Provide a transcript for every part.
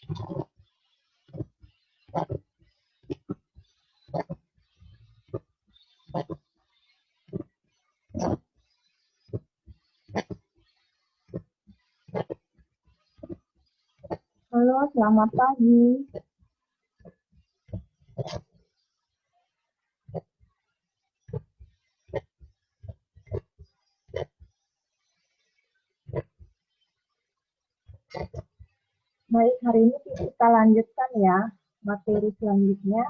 Halo, selamat pagi. Baik, hari ini kita lanjutkan ya materi selanjutnya.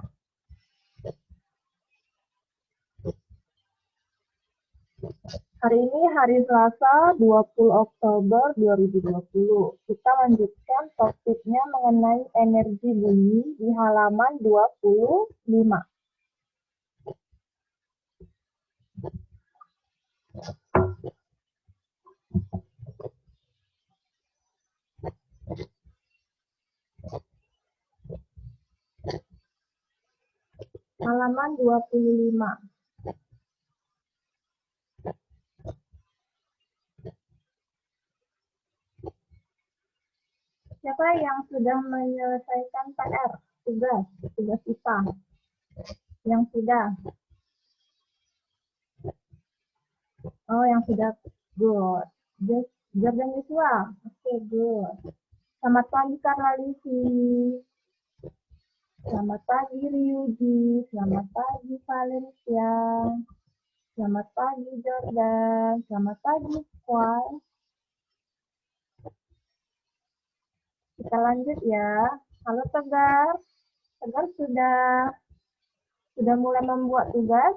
Hari ini hari Selasa 20 Oktober 2020. Kita lanjutkan topiknya mengenai energi bumi di halaman 25. Halaman 25. Siapa yang sudah menyelesaikan PR, tugas IPA? Yang sudah? Oh, yang sudah. Good. Jordan Yusua. Oke, good. Selamat pagi, Karla Lisi. Selamat pagi, Ryuji. Selamat pagi, Valencia. Selamat pagi, Jordan. Selamat pagi, Kwai. Kita lanjut ya. Halo, Tegar. Tegar sudah mulai membuat tugas?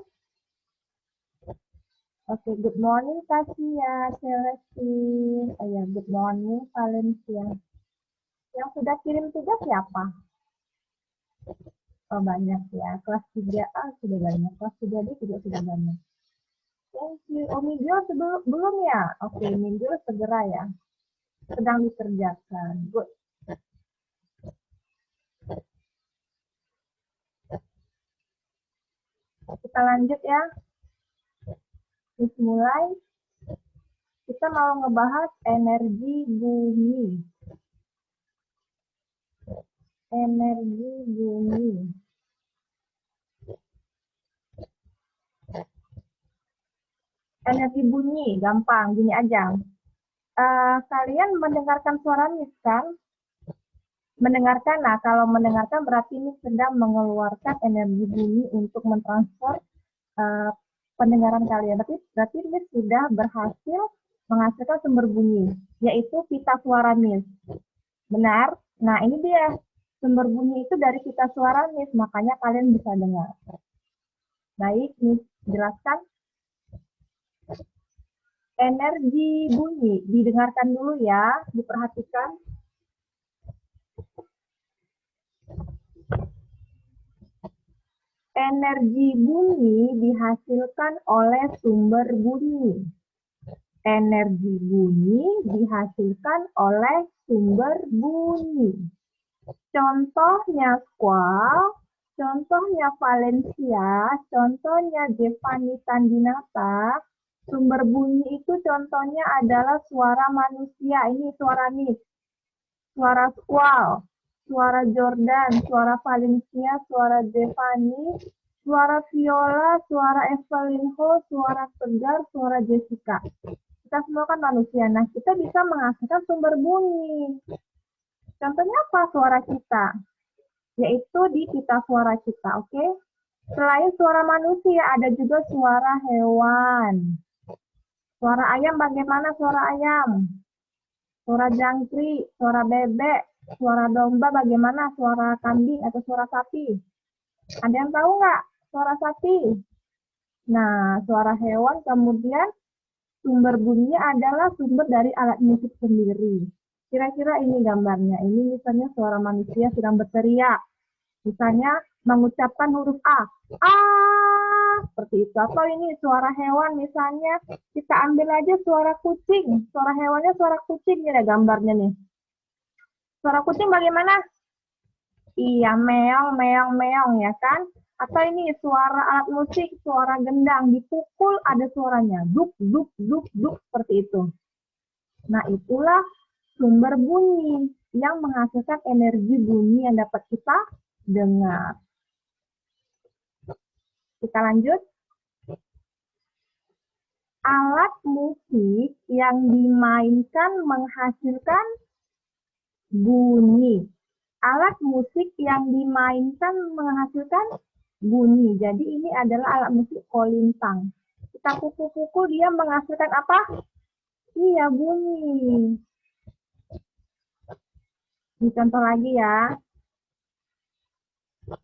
Oke, good morning, Kasia, Celestine. Oh ya, good morning, Valencia. Yang sudah kirim tugas siapa? Oh, banyak ya. Kelas 3A sudah banyak. Kelas 3B juga sudah banyak. Thank you. Oh, Miguel belum ya? Oke, Miguel segera ya. Sedang dikerjakan. Good. Kita lanjut ya. Mulai. Kita mau ngebahas energi bumi. Energi bumi. Energi bunyi, gampang, gini aja. Kalian mendengarkan suara Miss kan? Mendengarkan, nah kalau mendengarkan berarti Miss sedang mengeluarkan energi bumi untuk mentransfer pendengaran kalian. Berarti Miss sudah berhasil menghasilkan sumber bunyi, yaitu pita suara Miss. Benar? Nah ini dia, sumber bunyi itu dari pita suara Miss, makanya kalian bisa dengar. Baik, Miss jelaskan. Energi bunyi, didengarkan dulu ya, diperhatikan. Energi bunyi dihasilkan oleh sumber bunyi. Energi bunyi dihasilkan oleh sumber bunyi. Contohnya Squall, contohnya Valencia, contohnya Devani Tandinata. Sumber bunyi itu contohnya adalah suara manusia. Ini suara Miss, suara Squall, suara Jordan, suara Valencia, suara Devani, suara Viola, suara Evelyn Ho, suara Tegar, suara Jessica. Kita semua kan manusia. Nah, kita bisa menghasilkan sumber bunyi. Contohnya apa suara kita? Yaitu di pita suara kita, oke? Selain suara manusia, ada juga suara hewan. Suara ayam bagaimana suara ayam? Suara jangkrik, suara bebek, suara domba bagaimana? Suara kambing atau suara sapi? Ada yang tahu nggak suara sapi? Nah, suara hewan kemudian sumber bunyinya adalah sumber dari alat musik sendiri. Kira-kira ini gambarnya. Ini misalnya suara manusia sedang berteriak. Misalnya mengucapkan huruf A. Seperti itu. Atau ini suara hewan misalnya kita ambil aja suara kucing. Suara hewannya suara kucing. Ini ada gambarnya nih. Suara kucing bagaimana? Iya, meong, meong, meong ya kan? Atau ini suara alat musik, suara gendang. Dipukul ada suaranya. Duk, duk, duk, duk. Seperti itu. Nah, itulah sumber bunyi. yang menghasilkan energi bunyi yang dapat kita dengar. Kita lanjut. Alat musik yang dimainkan menghasilkan bunyi. Alat musik yang dimainkan menghasilkan bunyi. Jadi ini adalah alat musik kolintang. Kita pukul-pukul, dia menghasilkan apa? Iya, bunyi. Ini contoh lagi ya.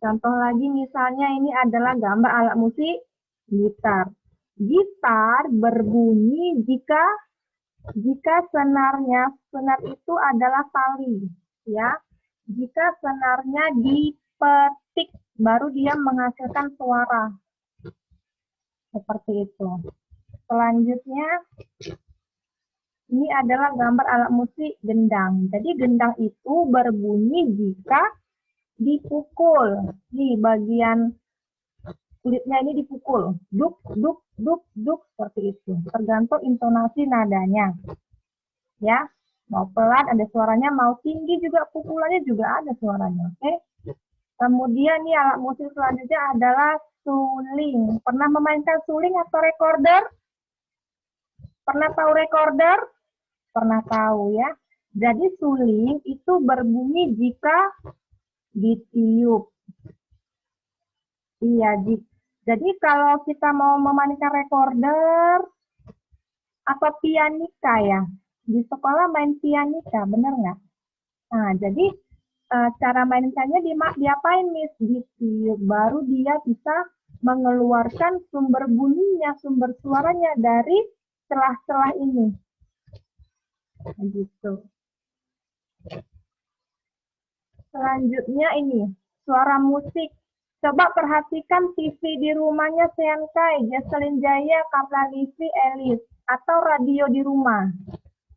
Contoh lagi misalnya ini adalah gambar alat musik gitar. Gitar berbunyi jika senar itu adalah tali, ya. Jika senarnya dipetik, baru dia menghasilkan suara. Seperti itu. Selanjutnya, ini adalah gambar alat musik gendang. Jadi gendang itu berbunyi jika dipukul. Nih bagian kulitnya ini dipukul. Duk, duk, duk, duk. Seperti itu. Tergantung intonasi nadanya. Ya, mau pelan ada suaranya, mau tinggi juga pukulannya juga ada suaranya. Oke. Kemudian nih alat musik selanjutnya adalah suling. Pernah memainkan suling atau recorder? Pernah tahu recorder? Pernah tahu ya. Jadi suling itu berbunyi jika ditiup. Iya, jadi kalau kita mau memainkan recorder atau pianika ya, di sekolah main pianika, bener nggak? Nah, jadi cara mainkannya diapain, Miss? Ditiup, baru dia bisa mengeluarkan sumber bunyinya, sumber suaranya dari celah-celah ini. Gitu. Selanjutnya ini, suara musik. Coba perhatikan TV di rumahnya Seankai, Jesselyn Jaya, Karla Livi, Elis, atau radio di rumah.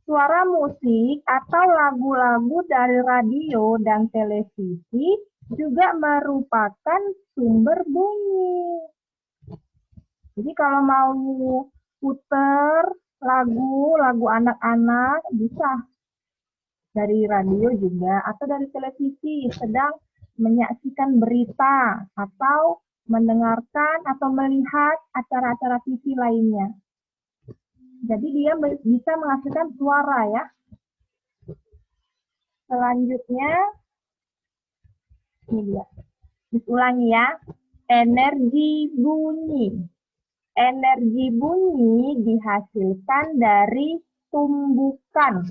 Suara musik atau lagu-lagu dari radio dan televisi juga merupakan sumber bunyi. Jadi kalau mau puter lagu anak-anak bisa dari radio juga atau dari televisi sedang menyaksikan berita atau mendengarkan atau melihat acara-acara TV lainnya. Jadi dia bisa menghasilkan suara ya. Selanjutnya, ini dia. Diulangi ya. Energi bunyi. Energi bunyi dihasilkan dari tumbukan,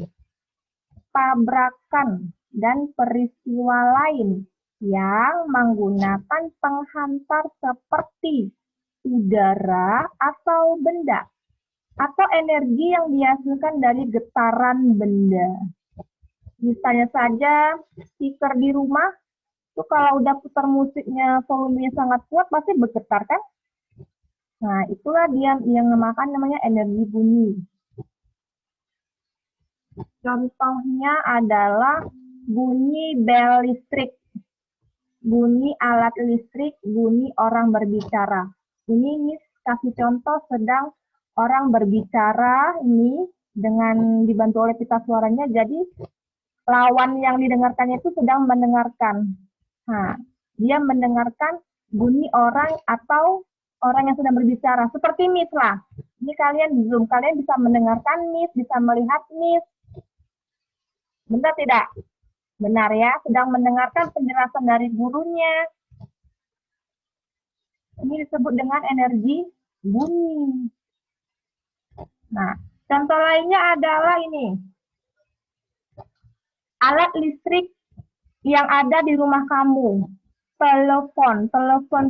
tabrakan, dan peristiwa lain yang menggunakan penghantar seperti udara atau benda, atau energi yang dihasilkan dari getaran benda. Misalnya saja speaker di rumah, itu kalau udah putar musiknya volumenya sangat kuat, pasti bergetar kan? Nah, itulah dia yang namanya energi bunyi. Contohnya adalah bunyi bel listrik, bunyi alat listrik, bunyi orang berbicara. Ini Miss kasih contoh sedang orang berbicara ini dengan dibantu oleh pita suaranya, jadi lawan yang didengarkannya itu sedang mendengarkan. Nah, dia mendengarkan bunyi orang atau orang yang sedang berbicara. Seperti Miss lah. Ini kalian di Zoom, kalian bisa mendengarkan Miss, bisa melihat Miss. Benar tidak? Benar ya, sedang mendengarkan penjelasan dari gurunya. Ini disebut dengan energi bunyi. Nah, contoh lainnya adalah ini. Alat listrik yang ada di rumah kamu. Telepon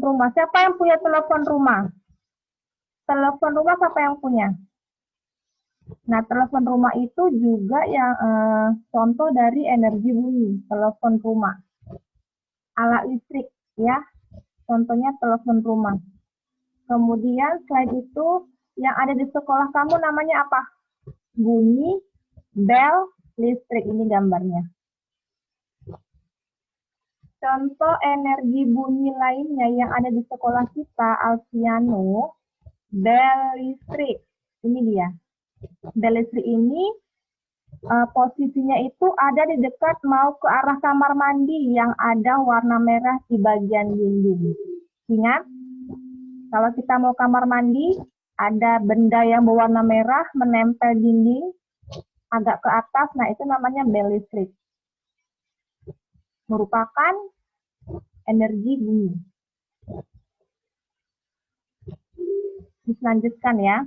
rumah. Siapa yang punya telepon rumah? Telepon rumah siapa yang punya? Nah, telepon rumah itu juga yang contoh dari energi bunyi, telepon rumah. Alat listrik, ya. Contohnya telepon rumah. Kemudian selain itu, yang ada di sekolah kamu namanya apa? Bunyi bel listrik, ini gambarnya. Contoh energi bunyi lainnya yang ada di sekolah kita, Alfiano, bel listrik. Ini dia. Bel listrik ini posisinya itu ada di dekat mau ke arah kamar mandi yang ada warna merah di bagian dinding. Ingat, kalau kita mau kamar mandi, ada benda yang berwarna merah menempel dinding agak ke atas, nah itu namanya bel listrik. Merupakan energi bumi. Dilanjutkan ya.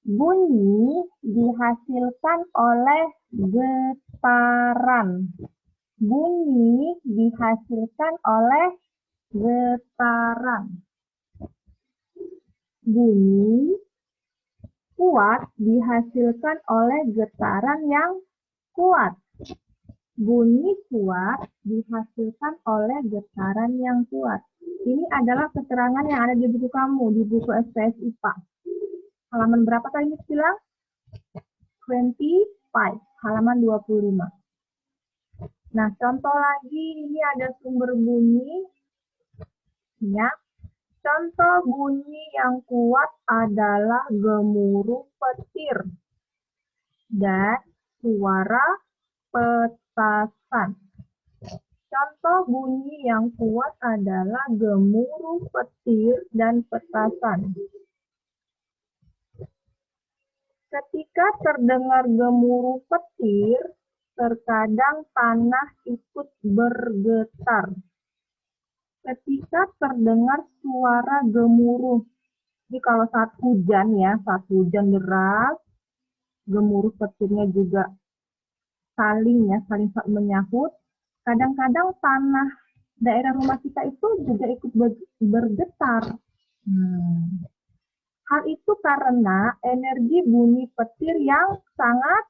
Bunyi dihasilkan oleh getaran. Bunyi dihasilkan oleh getaran. Bunyi kuat dihasilkan oleh getaran yang kuat. Bunyi kuat dihasilkan oleh getaran yang kuat. Ini adalah keterangan yang ada di buku kamu, di buku SPS IPA. Halaman berapa tadi Miss bilang? 25, halaman 25. Nah, contoh lagi, ini ada sumber bunyi. Ya. Contoh bunyi yang kuat adalah gemuruh petir dan suara petasan. Contoh bunyi yang kuat adalah gemuruh petir dan petasan. Ketika terdengar gemuruh petir, terkadang tanah ikut bergetar. Ketika terdengar suara gemuruh, jadi kalau saat hujan ya, saat hujan deras, gemuruh petirnya juga saling menyahut. Kadang-kadang tanah daerah rumah kita itu juga ikut bergetar. Hal itu karena energi bunyi petir yang sangat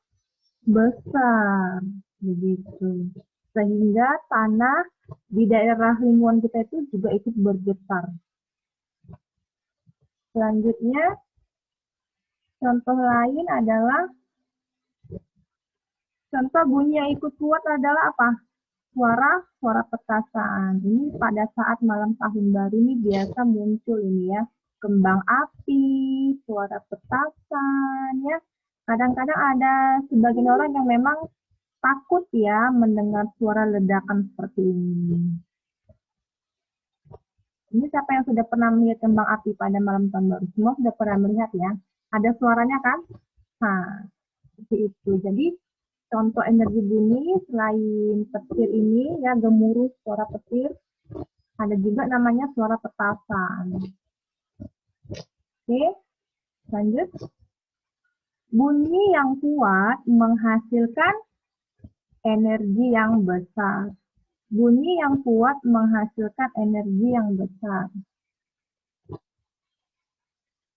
besar, begitu. Sehingga tanah di daerah lingkungan kita itu juga ikut bergetar. Selanjutnya, contoh lain adalah contoh bunyi yang ikut kuat adalah apa? Suara petasan. Ini pada saat malam tahun baru ini biasa muncul ini ya. Kembang api, suara petasan ya. Kadang-kadang ada sebagian orang yang memang takut ya mendengar suara ledakan seperti ini. Ini siapa yang sudah pernah melihat kembang api pada malam tahun baru? Semua sudah pernah melihat ya. Ada suaranya kan? Nah, seperti itu. Jadi contoh energi bunyi selain petir ini ya, gemuruh suara petir, ada juga namanya suara petasan. Oke, lanjut. Bunyi yang kuat menghasilkan energi yang besar. Bunyi yang kuat menghasilkan energi yang besar.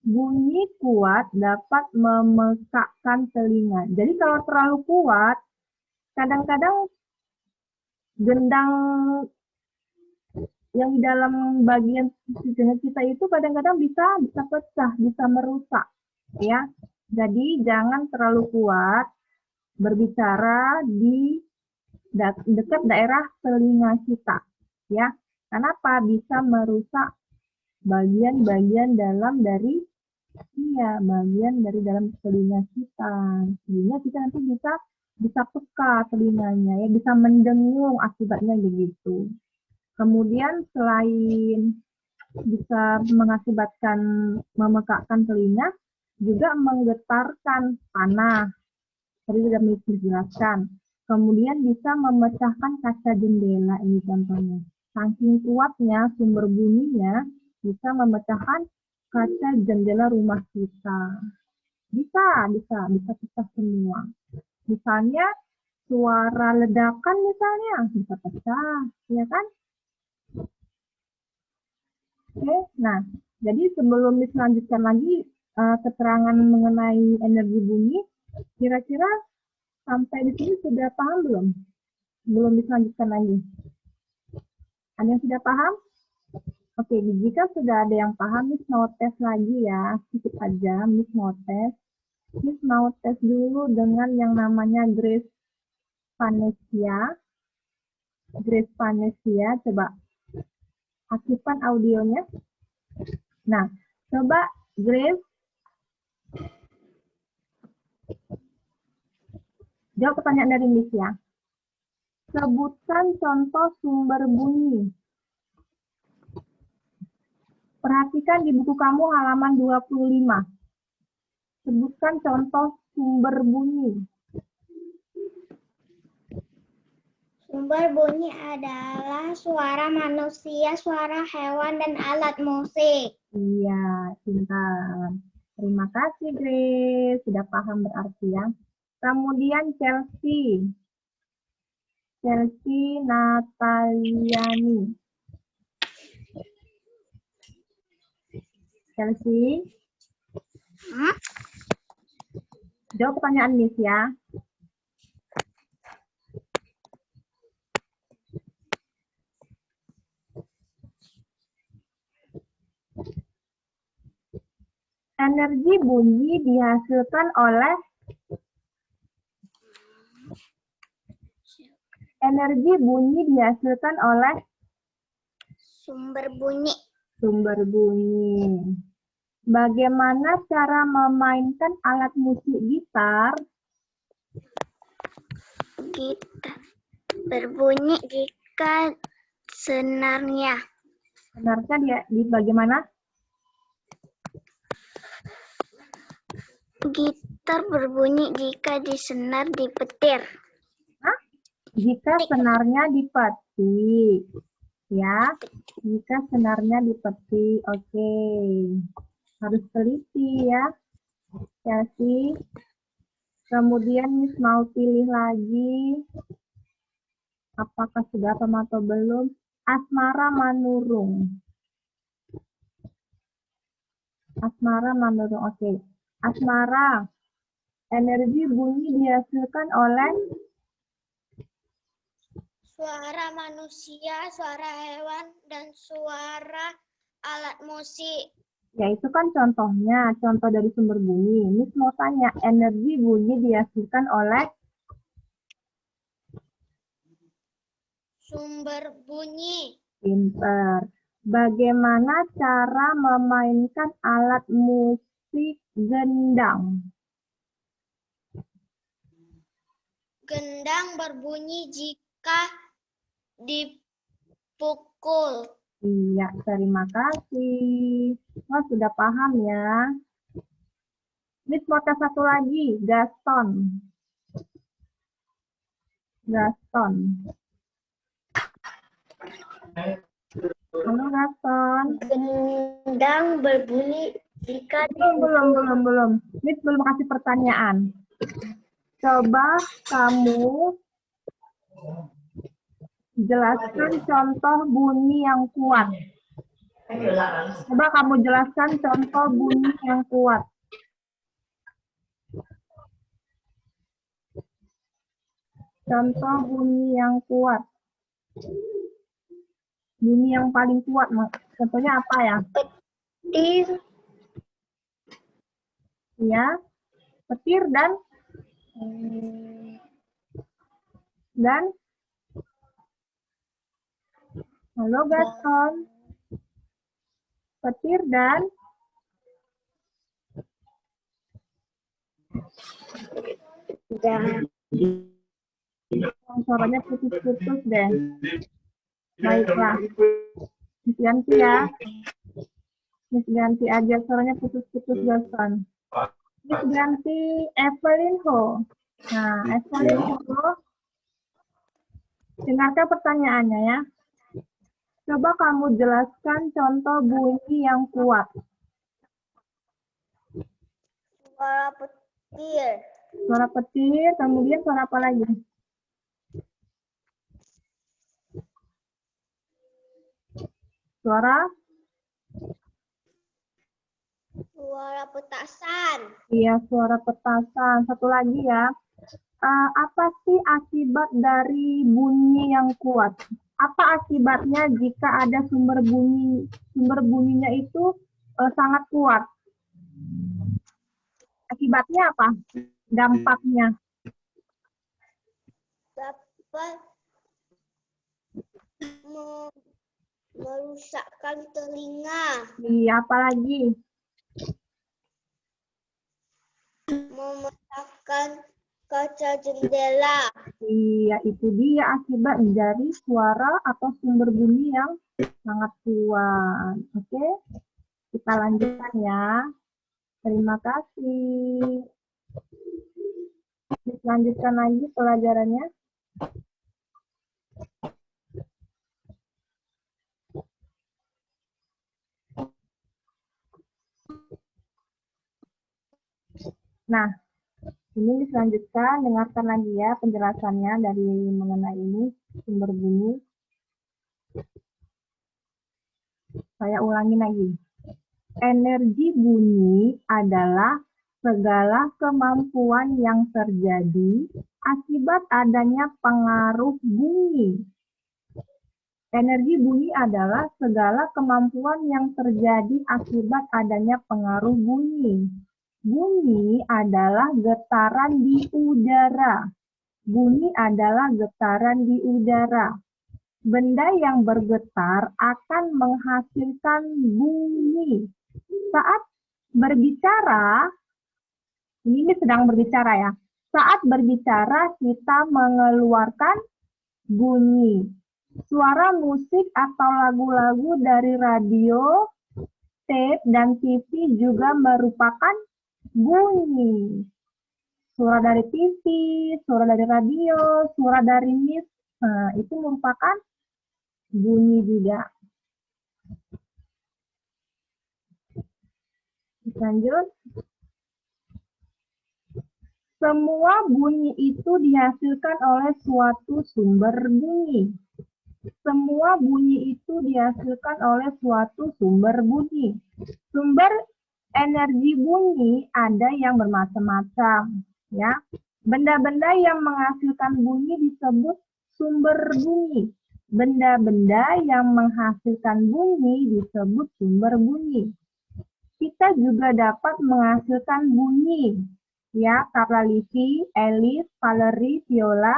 Bunyi kuat dapat memekakkan telinga. Jadi kalau terlalu kuat, kadang-kadang gendang yang di dalam bagian telinga kita itu kadang-kadang bisa pecah, bisa merusak, ya. Jadi jangan terlalu kuat berbicara di dekat daerah telinga kita, ya. Kenapa? Bisa merusak bagian-bagian dalam dari bagian dari dalam telinga kita. Sehingga kita nanti bisa peka telinganya, ya, bisa mendengung akibatnya begitu. Kemudian selain bisa mengakibatkan memekakkan telinga, juga menggetarkan tanah. Tadi sudah dijelaskan. Kemudian bisa memecahkan kaca jendela, ini contohnya. Saking kuatnya sumber bunyinya bisa memecahkan kaca jendela rumah kita. Bisa pecah semua. Misalnya suara ledakan misalnya bisa pecah, ya kan? Oke, nah jadi sebelum dilanjutkan lagi keterangan mengenai energi bunyi, kira-kira sampai di sini sudah paham belum? Belum dilanjutkan lagi. Ada yang sudah paham? Oke, jika sudah ada yang paham, Miss mau tes lagi ya. Sedikit aja, Miss mau tes. Miss mau tes dulu dengan yang namanya Grace Vanesia. Grace Vanesia, coba aktifkan audionya. Nah, coba Grace Jawab pertanyaan dari Miss ya. Sebutkan contoh sumber bunyi. Perhatikan di buku kamu halaman 25. Sebutkan contoh sumber bunyi. Sumber bunyi adalah suara manusia, suara hewan, dan alat musik. Iya, pintar. Terima kasih, Grace. Sudah paham berarti ya. Kemudian Chelsea. Chelsea Nataliani. Chelsea, jawab pertanyaan Miss ya. Energi bunyi dihasilkan oleh Sumber bunyi. Sumber bunyi. Bagaimana cara memainkan alat musik gitar? Gitar berbunyi jika senarnya. Senarnya di bagaimana? Gitar berbunyi jika disenar di petir. Hah? Jika senarnya dipetik. Ya, jika senarnya dipetik. Oke. Harus teliti ya. Chelsea. Kemudian Miss mau pilih lagi. Apakah sudah paham atau belum? Asmara Manurung. Asmara Manurung. Oke. Asmara. Energi bunyi dihasilkan oleh Suara manusia, suara hewan, dan suara alat musik. ya itu kan contohnya, contoh dari sumber bunyi. Miss mau tanya, energi bunyi dihasilkan oleh Sumber bunyi. pinter. Bagaimana cara memainkan alat musik gendang? Gendang berbunyi jika dipukul. Iya, terima kasih. Wah, sudah paham ya. Miss mau tes satu lagi, Gaston. Gaston. Halo Gaston. Gendang berbunyi jika Belum. Miss belum kasih pertanyaan. Coba kamu jelaskan contoh bunyi yang kuat. Coba kamu jelaskan contoh bunyi yang kuat. Contoh bunyi yang kuat. Bunyi yang paling kuat, contohnya apa ya? petir, Ya, petir dan halo Gaston. Petir dan suaranya putus-putus deh. Baiklah. Miss ganti ya. Miss ganti aja, suaranya putus-putus Gaston. Miss ganti Evelyn Ho. Nah, Evelyn Ho, dengarkan pertanyaannya ya. Coba kamu jelaskan contoh bunyi yang kuat. suara petir, Suara petir, kemudian suara apa lagi? Suara? suara petasan, Iya, suara petasan. Satu lagi ya. Apa sih akibat dari bunyi yang kuat? Apa akibatnya jika ada sumber bunyinya itu sangat kuat? Akibatnya apa? Dampaknya? dapat merusakkan telinga, Iya, apa lagi? memecahkan Kaca jendela. Iya, itu dia akibat dari suara atau sumber bunyi yang sangat kuat. Oke, kita lanjutkan ya. Terima kasih. Lanjutkan lagi pelajarannya. Nah, ini diselanjutkan, dengarkan lagi ya penjelasannya dari mengenai ini, sumber bunyi. Saya ulangi lagi. Energi bunyi adalah segala kemampuan yang terjadi akibat adanya pengaruh bunyi. Energi bunyi adalah segala kemampuan yang terjadi akibat adanya pengaruh bunyi. Bunyi adalah getaran di udara. Bunyi adalah getaran di udara. Benda yang bergetar akan menghasilkan bunyi. Saat berbicara, ini sedang berbicara ya. Saat berbicara kita mengeluarkan bunyi. Suara musik atau lagu-lagu dari radio, tape, dan TV juga merupakan bunyi. Suara dari TV, suara dari radio, suara dari mic, itu merupakan bunyi juga. Lanjut. Semua bunyi itu dihasilkan oleh suatu sumber bunyi. Semua bunyi itu dihasilkan oleh suatu sumber bunyi. Sumber energi bunyi ada yang bermacam-macam, ya. Benda-benda yang menghasilkan bunyi disebut sumber bunyi. Benda-benda yang menghasilkan bunyi disebut sumber bunyi. Kita juga dapat menghasilkan bunyi, ya, Carla Livi, Elis, Valerie, Viola.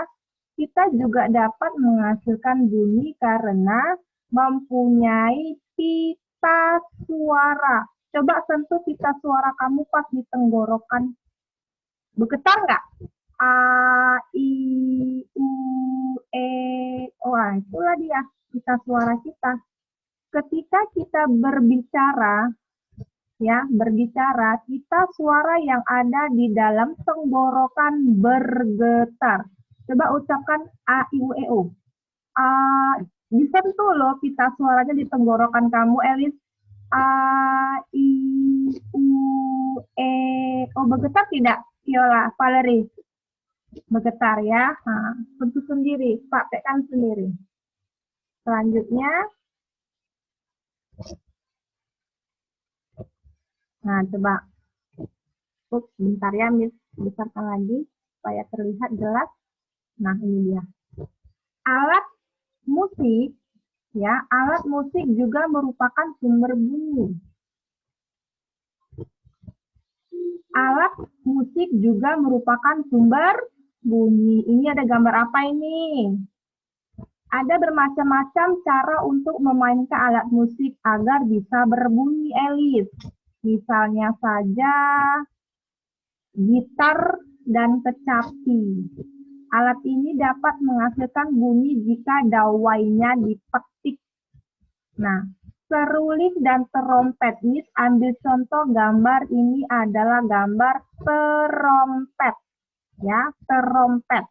Kita juga dapat menghasilkan bunyi karena mempunyai pita suara. Coba sentuh pita suara kamu pas di tenggorokan. Bergetar nggak? A, I, U, E, O. Itulah dia pita suara kita. Ketika kita berbicara, ya, berbicara, pita suara yang ada di dalam tenggorokan bergetar. Coba ucapkan A, I, U, E, O. Disentuh loh pita suaranya di tenggorokan kamu, Elis. A, I, U, E, O. Bergetar tidak, Viola, Valerie? Bergetar ya. Nah, sentuh sendiri, praktekkan sendiri. Selanjutnya, nah coba. Bentar ya, Miss, besarkan lagi supaya terlihat jelas. Nah, ini dia. Alat musik, ya, alat musik juga merupakan sumber bunyi. Alat musik juga merupakan sumber bunyi. Ini ada gambar apa ini? Ada bermacam-macam cara untuk memainkan alat musik agar bisa berbunyi, Elis. Misalnya saja gitar dan kecapi. Alat ini dapat menghasilkan bunyi jika dawainya dipetik. Nah, seruling dan terompet. Miss ambil contoh gambar ini adalah gambar terompet. Ya, terompet.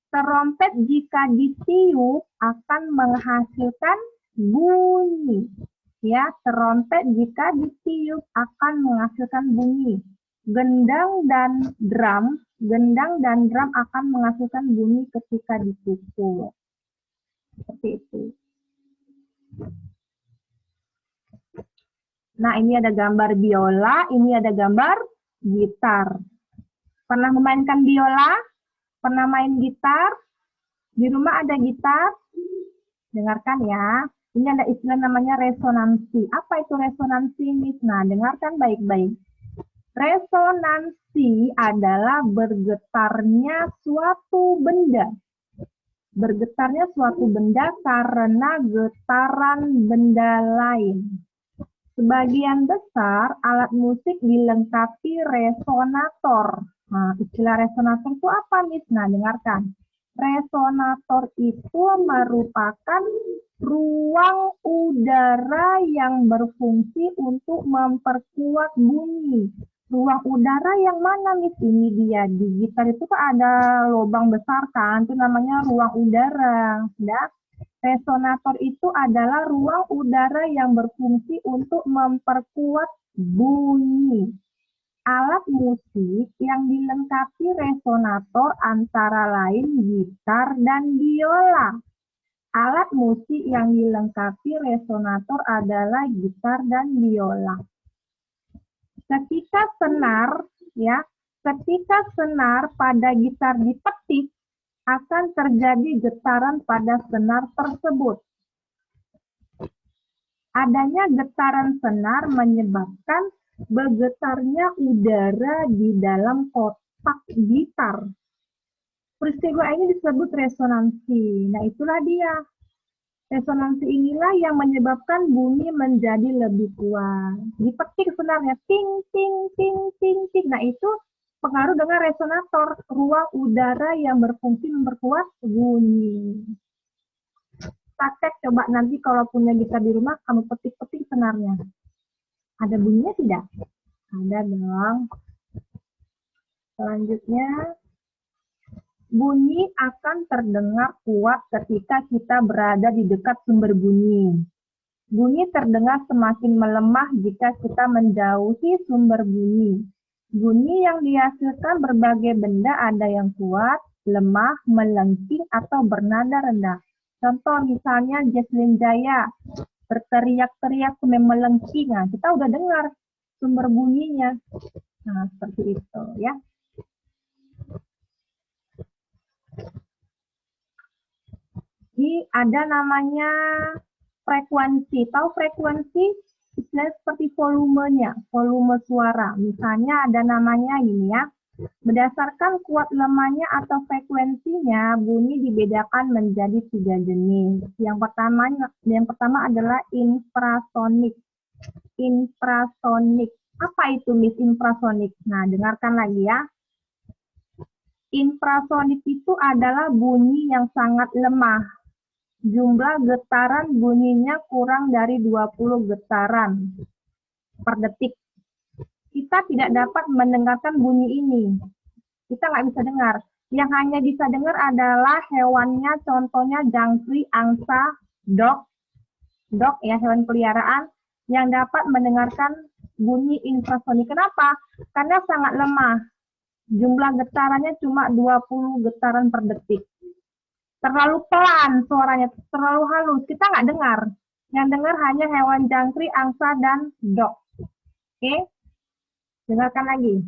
Terompet jika ditiup akan menghasilkan bunyi. Ya, terompet jika ditiup akan menghasilkan bunyi. Gendang dan drum akan menghasilkan bunyi ketika dipukul. Seperti itu. Nah, ini ada gambar biola, ini ada gambar gitar. Pernah memainkan biola? Pernah main gitar? Di rumah ada gitar? Dengarkan ya. Ini ada istilah namanya resonansi. Apa itu resonansi, Miss? Nah, dengarkan baik-baik. Resonansi adalah bergetarnya suatu benda. Bergetarnya suatu benda karena getaran benda lain. Sebagian besar alat musik dilengkapi resonator. Nah, istilah resonator itu apa, Miss? Nah, dengarkan. Resonator itu merupakan ruang udara yang berfungsi untuk memperkuat bunyi. Ruang udara yang mana, Miss? Ini dia. Di gitar itu kan ada lubang besar kan, itu namanya ruang udara. Ya? Resonator itu adalah ruang udara yang berfungsi untuk memperkuat bunyi. Alat musik yang dilengkapi resonator antara lain gitar dan biola. Alat musik yang dilengkapi resonator adalah gitar dan biola. Ketika senar, ya, ketika senar pada gitar dipetik, akan terjadi getaran pada senar tersebut. Adanya getaran senar menyebabkan bergetarnya udara di dalam kotak gitar. Peristiwa ini disebut resonansi. Nah, itulah dia. Resonansi inilah yang menyebabkan bunyi menjadi lebih kuat. Dipetik senarnya, ting, ting, ting, ting, ting. Nah, itu pengaruh dengan resonator, ruang udara yang berfungsi memperkuat bunyi. Praktek coba nanti kalau punya gitar di rumah, kamu petik-petik senarnya. Ada bunyinya tidak? Ada dong. Selanjutnya, bunyi akan terdengar kuat ketika kita berada di dekat sumber bunyi. Bunyi terdengar semakin melemah jika kita menjauhi sumber bunyi. Bunyi yang dihasilkan berbagai benda ada yang kuat, lemah, melengking, atau bernada rendah. Contoh misalnya Jesslyn Jaya berteriak-teriak sampai melengking. Nah, kita udah dengar sumber bunyinya. Nah, seperti itu ya. Jadi ada namanya frekuensi. Tahu frekuensi? Istilah seperti volumenya, volume suara. Misalnya ada namanya gini ya. Berdasarkan kuat lemahnya atau frekuensinya, bunyi dibedakan menjadi 3 jenis. Yang pertama adalah infrasonik. Infrasonik. Apa itu Miss infrasonik? Nah, dengarkan lagi ya. Infrasonik itu adalah bunyi yang sangat lemah. Jumlah getaran bunyinya kurang dari 20 getaran per detik. Kita tidak dapat mendengarkan bunyi ini. Kita nggak bisa dengar. Yang hanya bisa dengar adalah hewannya, contohnya jangkrik, angsa, dog ya, hewan peliharaan, yang dapat mendengarkan bunyi infrasonik. Kenapa? Karena sangat lemah. Jumlah getarannya cuma 20 getaran per detik. Terlalu pelan suaranya, terlalu halus, kita nggak dengar. Yang dengar hanya hewan jangkrik, angsa, dan dog. Oke? Dengarkan lagi.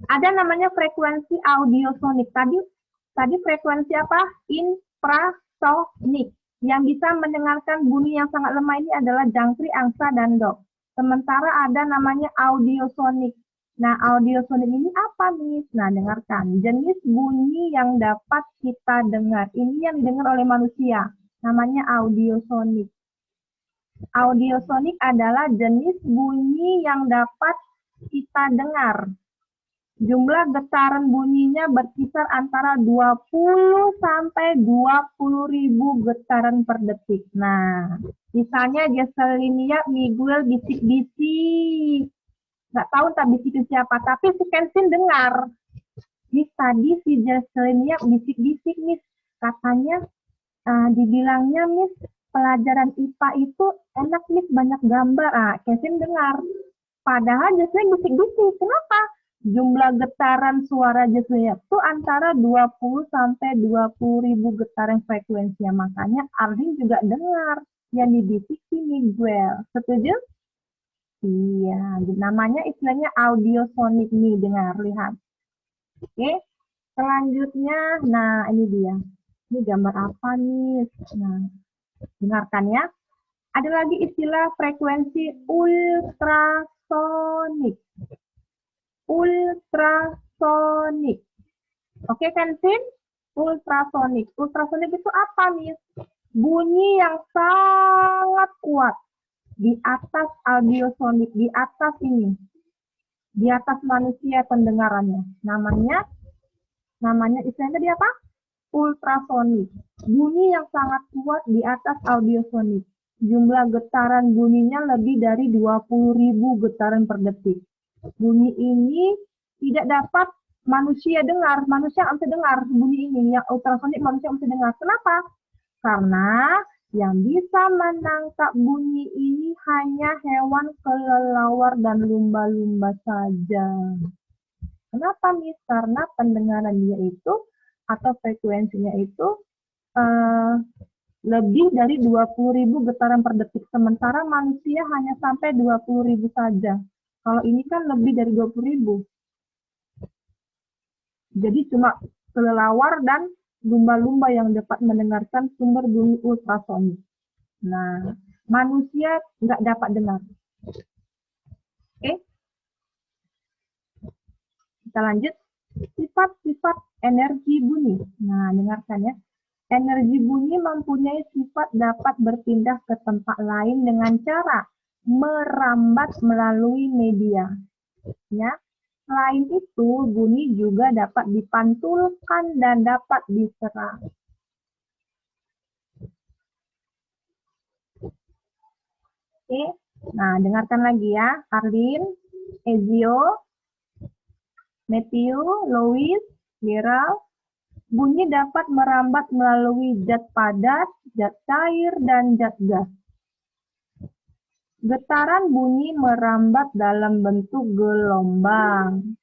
Ada namanya frekuensi audiosonik. Tadi frekuensi apa? Infrasonik. Yang bisa mendengarkan bunyi yang sangat lemah ini adalah jangkrik, angsa, dan dog. Sementara ada namanya audiosonik. Nah, audiosonik ini apa, Miss? Nah, dengarkan. Jenis bunyi yang dapat kita dengar. Ini yang didengar oleh manusia. Namanya audiosonik. Audiosonik adalah jenis bunyi yang dapat kita dengar. Jumlah getaran bunyinya berkisar antara 20 sampai 20.000 getaran per detik. Nah, misalnya Jesslyn Miguel bisik-bisik. Nggak tahu entah bisikin siapa, tapi si Kensin dengar. Miss, tadi si Jesslyn bisik-bisik, Miss. Katanya, dibilangnya, Miss, pelajaran IPA itu enak, Miss, banyak gambar. Kensin dengar. Padahal Jesslyn bisik-bisik. Kenapa? Jumlah getaran suara Jesslyn itu antara 20 sampai 20.000 getaran frekuensinya. Makanya Arlin juga dengar yang dibisik si Miguel. Setuju? Iya, namanya istilahnya audiosonik nih, dengar, lihat. Oke, selanjutnya, nah ini dia. Ini gambar apa nih? Nah, dengarkan ya. Ada lagi istilah frekuensi ultrasonik. Ultrasonik. Oke, Kensin? Ultrasonik. Ultrasonik itu apa nih? Bunyi yang sangat kuat. Di atas audiosonik, di atas ini. di atas manusia pendengarannya. Namanya istilahnya tadi apa? Ultrasonik. Bunyi yang sangat kuat di atas audiosonik. Jumlah getaran bunyinya lebih dari 20.000 getaran per detik. Bunyi ini tidak dapat manusia dengar. Manusia nggak bisa dengar bunyi ini. Yang ultrasonik manusia nggak bisa dengar. Kenapa? Karena yang bisa menangkap bunyi ini hanya hewan kelelawar dan lumba-lumba saja. Kenapa, Miss? Karena pendengaran dia itu atau frekuensinya itu lebih dari 20.000 getaran per detik. Sementara manusia hanya sampai 20.000 saja. Kalau ini kan lebih dari 20.000. Jadi cuma kelelawar dan lumba-lumba yang dapat mendengarkan sumber bunyi ultrasonik. Nah, manusia nggak dapat dengar. Oke? Kita lanjut. Sifat-sifat energi bunyi. Nah, dengarkan ya. Energi bunyi mempunyai sifat dapat berpindah ke tempat lain dengan cara merambat melalui media. Ya. Selain itu, bunyi juga dapat dipantulkan dan dapat diserap. Oke, nah dengarkan lagi ya, Arlin, Ezio, Matthew, Lois, Gerald. Bunyi dapat merambat melalui zat padat, zat cair, dan zat gas. Getaran bunyi merambat dalam bentuk gelombang.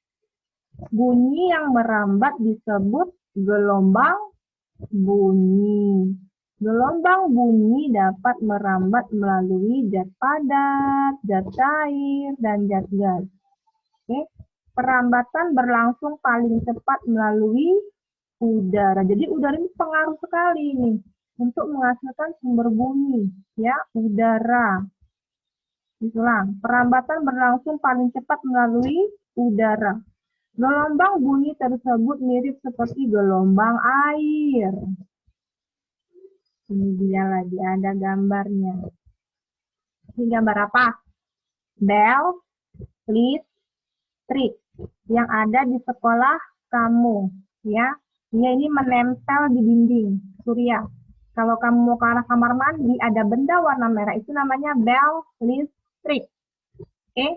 Bunyi yang merambat disebut gelombang bunyi. Gelombang bunyi dapat merambat melalui zat padat, zat cair, dan zat gas. Oke. Perambatan berlangsung paling cepat melalui udara. Jadi udara ini pengaruh sekali nih untuk menghasilkan sumber bunyi, ya, udara. Ulang, perambatan berlangsung paling cepat melalui udara. Gelombang bunyi tersebut mirip seperti gelombang air. Ini dia lagi ada gambarnya. Ini gambar apa? Bell, listrik yang ada di sekolah kamu, ya. Dia ini menempel di dinding surya. Kalau kamu mau ke arah kamar mandi, ada benda warna merah, itu namanya bel listrik. Oke.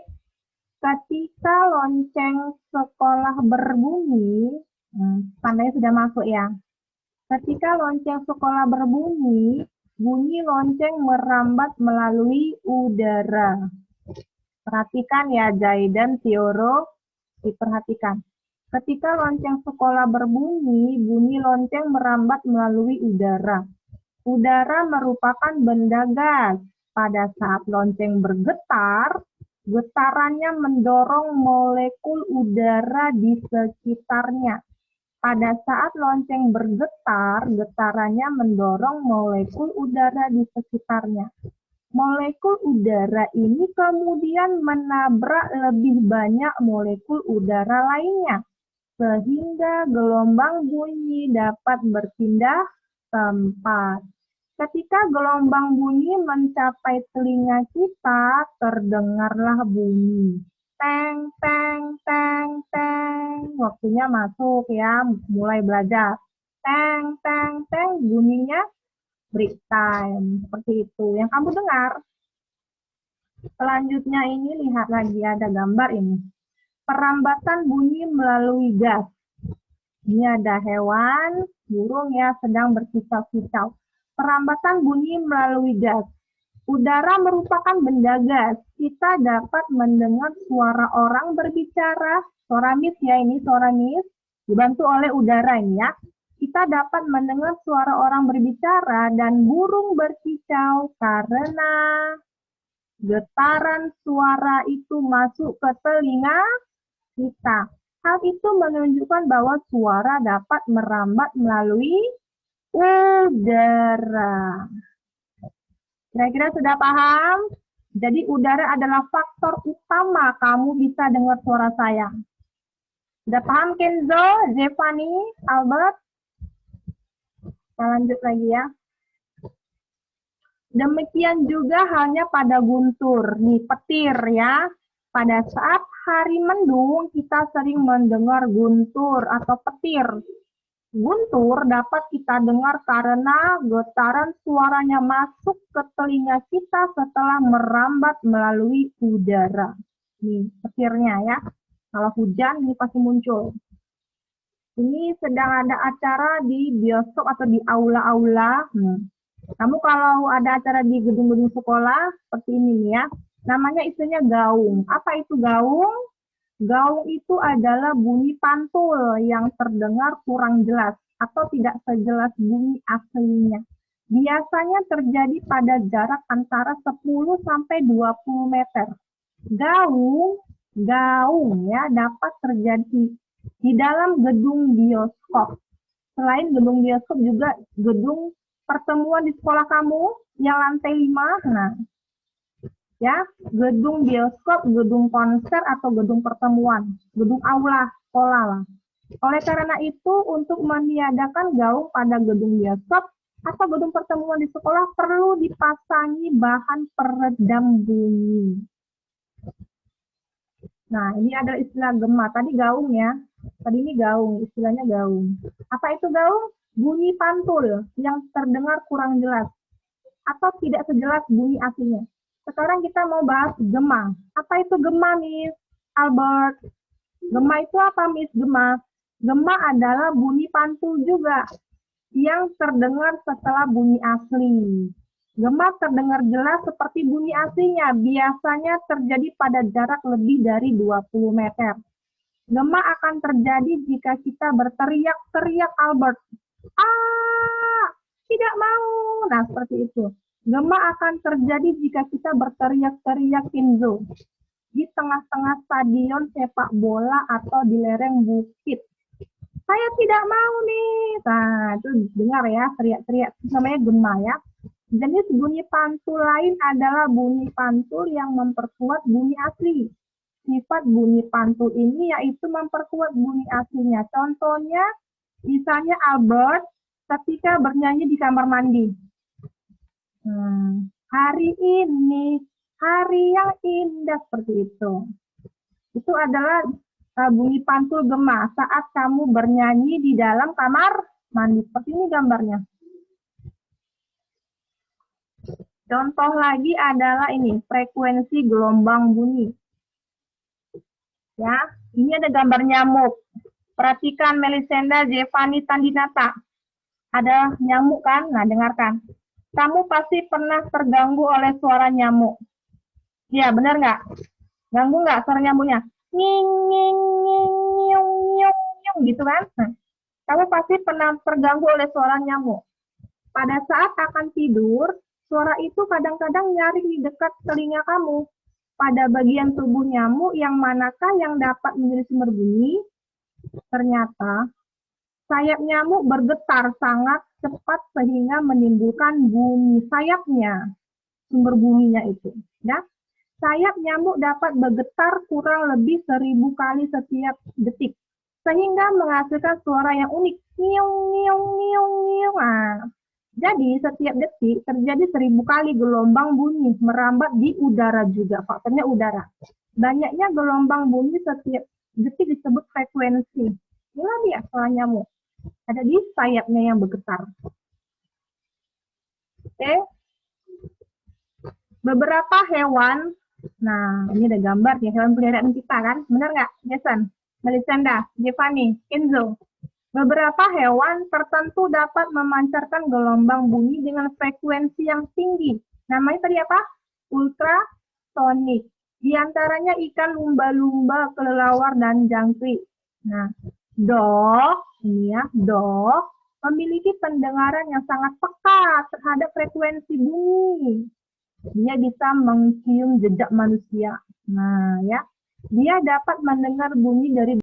Ketika lonceng sekolah berbunyi, tandanya sudah masuk ya. Ketika lonceng sekolah berbunyi, bunyi lonceng merambat melalui udara. Perhatikan ya, Zaidan, Tioro, diperhatikan. Ketika lonceng sekolah berbunyi, bunyi lonceng merambat melalui udara. Udara merupakan benda gas. Pada saat lonceng bergetar, getarannya mendorong molekul udara di sekitarnya. Pada saat lonceng bergetar, getarannya mendorong molekul udara di sekitarnya. Molekul udara ini kemudian menabrak lebih banyak molekul udara lainnya, sehingga gelombang bunyi dapat berpindah tempat. Ketika gelombang bunyi mencapai telinga kita, terdengarlah bunyi. Teng, teng, teng, teng. Waktunya masuk ya, mulai belajar. Teng, teng, teng, bunyinya break time. Seperti itu yang kamu dengar. Selanjutnya ini lihat lagi ada gambar ini. Perambatan bunyi melalui gas. Ini ada hewan, burung ya, sedang berkicau-kicau. Perambatan bunyi melalui gas. Udara merupakan benda gas. Kita dapat mendengar suara orang berbicara. Suara Miss ya, ini suara Miss. Dibantu oleh udara ini ya. Kita dapat mendengar suara orang berbicara dan burung berkicau karena getaran suara itu masuk ke telinga kita. Hal itu menunjukkan bahwa suara dapat merambat melalui udara. Kira-kira sudah paham? Jadi udara adalah faktor utama kamu bisa dengar suara saya. Sudah paham Kenzo, Zevani, Albert? Kita lanjut lagi ya. Demikian juga halnya pada guntur, nih petir ya. Pada saat hari mendung kita sering mendengar guntur atau petir. Guntur dapat kita dengar karena getaran suaranya masuk ke telinga kita setelah merambat melalui udara. Nih, petirnya ya. Kalau hujan ini pasti muncul. Ini sedang ada acara di bioskop atau di aula-aula. Kamu kalau ada acara di gedung-gedung sekolah seperti ini nih ya, namanya isinya gaung. Apa itu gaung? Gaung itu adalah bunyi pantul yang terdengar kurang jelas atau tidak sejelas bunyi aslinya. Biasanya terjadi pada jarak antara 10 sampai 20 meter. Gaung ya dapat terjadi di dalam gedung bioskop. Selain gedung bioskop juga gedung pertemuan di sekolah kamu yang lantai 5. Nah, ya, gedung bioskop, gedung konser atau gedung pertemuan, gedung aula sekolah lah. Oleh karena itu, untuk meniadakan gaung pada gedung bioskop atau gedung pertemuan di sekolah perlu dipasangi bahan peredam bunyi. Nah, ini adalah istilah gema. Tadi gaung ya. Tadi ini gaung, istilahnya gaung. Apa itu gaung? Bunyi pantul yang terdengar kurang jelas atau tidak sejelas bunyi aslinya. Sekarang kita mau bahas gema. Apa itu gema, Miss Albert? Gema itu apa, Miss? Gema adalah bunyi pantul juga yang terdengar setelah bunyi asli. Gema terdengar jelas seperti bunyi aslinya. Biasanya terjadi pada jarak lebih dari 20 meter. Gema akan terjadi jika kita berteriak-teriak, Albert. Tidak mau. Nah, seperti itu. Gema akan terjadi jika kita berteriak-teriak Kenzo di tengah-tengah stadion sepak bola atau di lereng bukit. Saya tidak mau nih. Nah, itu dengar ya, teriak-teriak. Namanya gema ya. Jenis bunyi pantul lain adalah bunyi pantul yang memperkuat bunyi asli. Sifat bunyi pantul ini yaitu memperkuat bunyi aslinya. Contohnya, misalnya Albert ketika bernyanyi di kamar mandi. Hari ini, hari yang indah, seperti itu. Itu adalah bunyi pantul gema saat kamu bernyanyi di dalam kamar mandi. Seperti ini gambarnya. Contoh lagi adalah ini, frekuensi gelombang bunyi. Ya, ini ada gambar nyamuk. Perhatikan Melisenda, Jevani, Tandinata. Ada nyamuk kan? Nah, dengarkan. Kamu pasti pernah terganggu oleh suara nyamuk. Iya, benar nggak? Ganggu nggak suara nyamuknya? Nying, nying, nying, nyung, nyung, nyung, gitu kan? Nah, kamu pasti pernah terganggu oleh suara nyamuk. Pada saat akan tidur, suara itu kadang-kadang nyaring di dekat telinga kamu. Pada bagian tubuh nyamuk yang manakah yang dapat menjadi sumber bunyi? Ternyata sayap nyamuk bergetar sangat cepat sehingga menimbulkan bunyi sayapnya, sumber bunyinya itu. Ya. Sayap nyamuk dapat bergetar kurang lebih 1000 kali setiap detik, sehingga menghasilkan suara yang unik. Nyiung, nyiung, nyiung, nyiung. Nah, jadi setiap detik terjadi 1000 kali gelombang bunyi merambat di udara juga. Faktornya udara. Banyaknya gelombang bunyi setiap detik disebut frekuensi. Inilah dia suara nyamuk. Ada di sayapnya yang bergetar. Oke. Beberapa hewan, nah ini ada gambar nih, hewan peliharaan kita kan, benar nggak, Jason, Melisenda, Jevani, Kenzo? Beberapa hewan tertentu dapat memancarkan gelombang bunyi dengan frekuensi yang tinggi. Namanya tadi apa? Ultrasonik. Di antaranya ikan lumba-lumba, kelelawar, dan jangkrik. Nah, dog, ini ya, dog memiliki pendengaran yang sangat peka terhadap frekuensi bunyi. Dia bisa mencium jejak manusia. Nah, ya, dia dapat mendengar bunyi dari